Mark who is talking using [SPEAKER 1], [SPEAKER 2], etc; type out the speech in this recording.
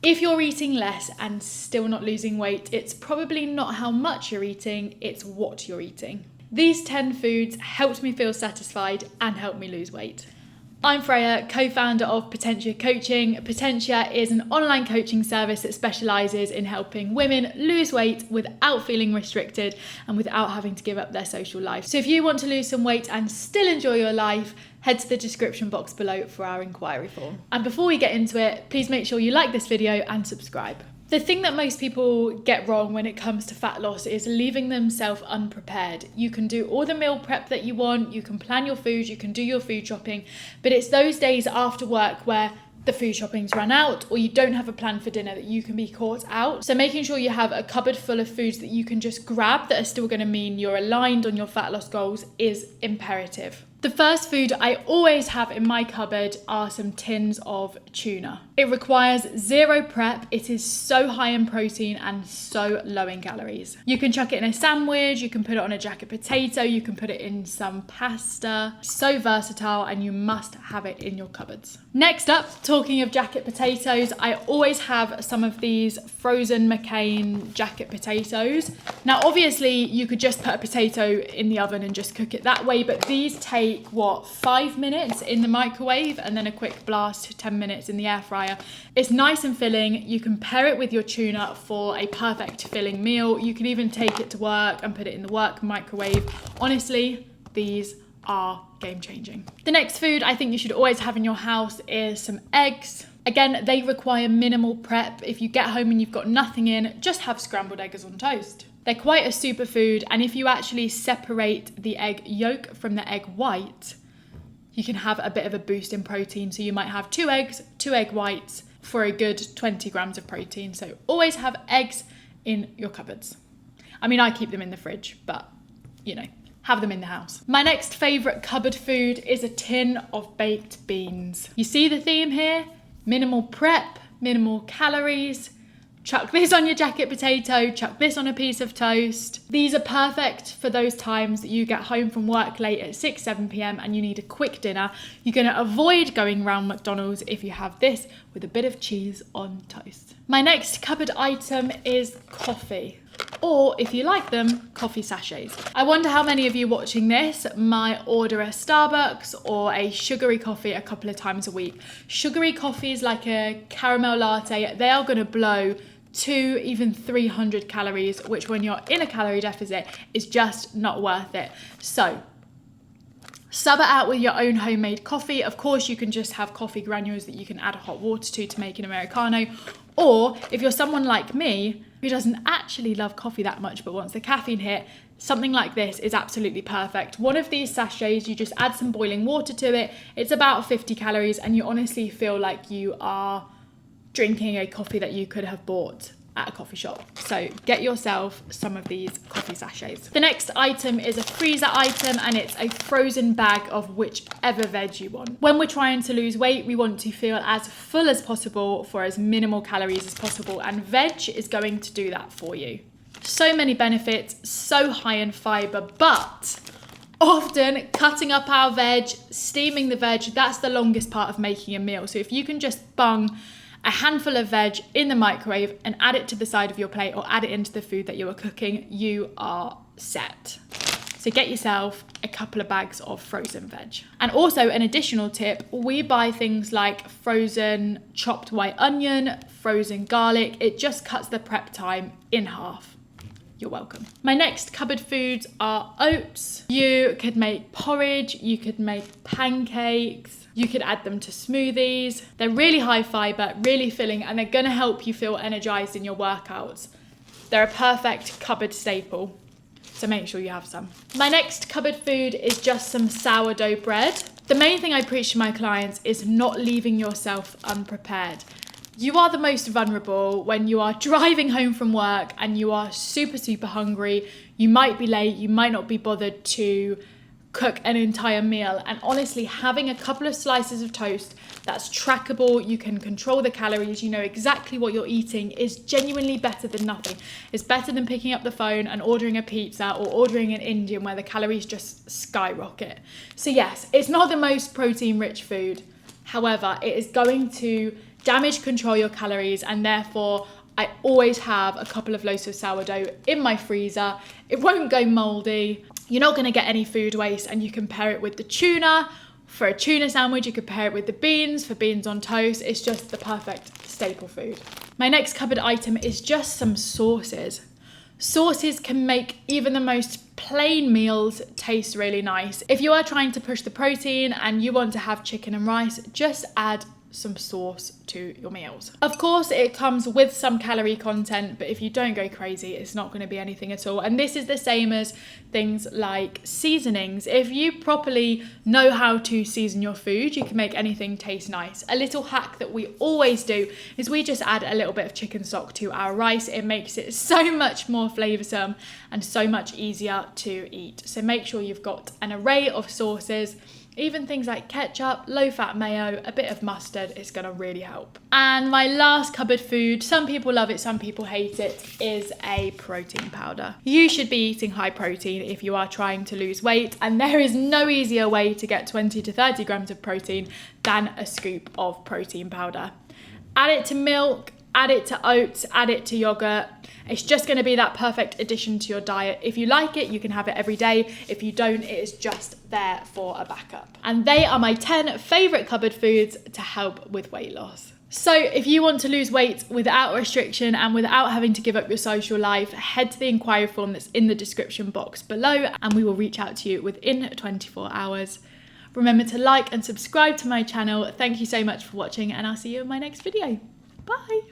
[SPEAKER 1] If you're eating less and still not losing weight, it's probably not how much you're eating, it's what you're eating. These 10 foods helped me feel satisfied and helped me lose weight. I'm Freya, co-founder of Potentia Coaching. Potentia is an online coaching service that specialises in helping women lose weight without feeling restricted and without having to give up their social life. So if you want to lose some weight and still enjoy your life, head to the description box below for our inquiry form. And before we get into it, please make sure you like this video and subscribe. The thing that most people get wrong when it comes to fat loss is leaving themselves unprepared. You can do all the meal prep that you want, you can plan your food, you can do your food shopping, but it's those days after work where the food shopping's run out or you don't have a plan for dinner that you can be caught out. So making sure you have a cupboard full of foods that you can just grab that are still going to mean you're aligned on your fat loss goals is imperative. The first food I always have in my cupboard are some tins of tuna. It requires zero prep. It is so high in protein and so low in calories. You can chuck it in a sandwich, you can put it on a jacket potato, you can put it in some pasta. So versatile, and you must have it in your cupboards. Next up, talking of jacket potatoes, I always have some of these frozen McCain jacket potatoes. Now obviously you could just put a potato in the oven and just cook it that way, but these take 5 minutes in the microwave and then a quick blast 10 minutes in the air fryer. It's nice and filling. You can pair it with your tuna for a perfect filling meal. You can even take it to work and put it in the work microwave. Honestly, these are game changing. The next food I think you should always have in your house is some eggs. Again, they require minimal prep. If you get home and you've got nothing in, just have scrambled eggs on toast. They're quite a superfood, and if you actually separate the egg yolk from the egg white, you can have a bit of a boost in protein. So you might have 2 eggs, 2 egg whites for a good 20 grams of protein. So always have eggs in your cupboards. I mean, I keep them in the fridge, but you know, have them in the house. My next favourite cupboard food is a tin of baked beans. You see the theme here? Minimal prep, minimal calories. Chuck this on your jacket potato, chuck this on a piece of toast. These are perfect for those times that you get home from work late at 6, 7 p.m. and you need a quick dinner. You're gonna avoid going round McDonald's if you have this with a bit of cheese on toast. My next cupboard item is coffee. Or, if you like them, coffee sachets. I wonder how many of you watching this might order a Starbucks or a sugary coffee a couple of times a week. Sugary coffees like a caramel latte, they are gonna blow 2, even 300 calories, which when you're in a calorie deficit is just not worth it. So, sub it out with your own homemade coffee. Of course, you can just have coffee granules that you can add hot water to make an Americano. Or if you're someone like me who doesn't actually love coffee that much but wants the caffeine hit, something like this is absolutely perfect. One of these sachets, you just add some boiling water to it. It's about 50 calories and you honestly feel like you are drinking a coffee that you could have bought at a coffee shop. So get yourself some of these coffee sachets. The next item is a freezer item, and it's a frozen bag of whichever veg you want. When we're trying to lose weight, we want to feel as full as possible for as minimal calories as possible, and veg is going to do that for you. So many benefits, so high in fiber, but often cutting up our veg, steaming the veg, that's the longest part of making a meal. So if you can just bung a handful of veg in the microwave and add it to the side of your plate or add it into the food that you are cooking, you are set. So get yourself a couple of bags of frozen veg. And also an additional tip, we buy things like frozen chopped white onion, frozen garlic. It just cuts the prep time in half. You're welcome. My next cupboard foods are oats. You could make porridge, you could make pancakes, you could add them to smoothies. They're really high fiber, really filling, and they're gonna help you feel energized in your workouts. They're a perfect cupboard staple, so make sure you have some. My next cupboard food is just some sourdough bread. The main thing I preach to my clients is not leaving yourself unprepared. You are the most vulnerable when you are driving home from work and you are super, super hungry. You might be late, you might not be bothered to cook an entire meal. And honestly, having a couple of slices of toast that's trackable, you can control the calories, you know exactly what you're eating, is genuinely better than nothing. It's better than picking up the phone and ordering a pizza or ordering an Indian where the calories just skyrocket. So yes, it's not the most protein rich food. However, it is going to damage control your calories, and therefore I always have a couple of loaves of sourdough in my freezer. It won't go moldy. You're not going to get any food waste, and you can pair it with the tuna. For a tuna sandwich, you could pair it with the beans for beans on toast. It's just the perfect staple food. My next cupboard item is just some sauces. Sauces can make even the most plain meals taste really nice. If you are trying to push the protein and you want to have chicken and rice, just add some sauce to your meals. Of course, it comes with some calorie content, but if you don't go crazy, it's not going to be anything at all. And this is the same as things like seasonings. If you properly know how to season your food, you can make anything taste nice. A little hack that we always do is we just add a little bit of chicken stock to our rice. It makes it so much more flavoursome and so much easier to eat. So make sure you've got an array of sauces. Even things like ketchup, low-fat mayo, a bit of mustard is going to really help. And my last cupboard food, some people love it, some people hate it, is a protein powder. You should be eating high protein if you are trying to lose weight, and there is no easier way to get 20 to 30 grams of protein than a scoop of protein powder. Add it to milk, add it to oats, add it to yogurt. It's just going to be that perfect addition to your diet. If you like it, you can have it every day. If you don't, it is just there for a backup. And they are my 10 favourite cupboard foods to help with weight loss. So if you want to lose weight without restriction and without having to give up your social life, head to the inquiry form that's in the description box below, and we will reach out to you within 24 hours. Remember to like and subscribe to my channel. Thank you so much for watching, and I'll see you in my next video. Bye.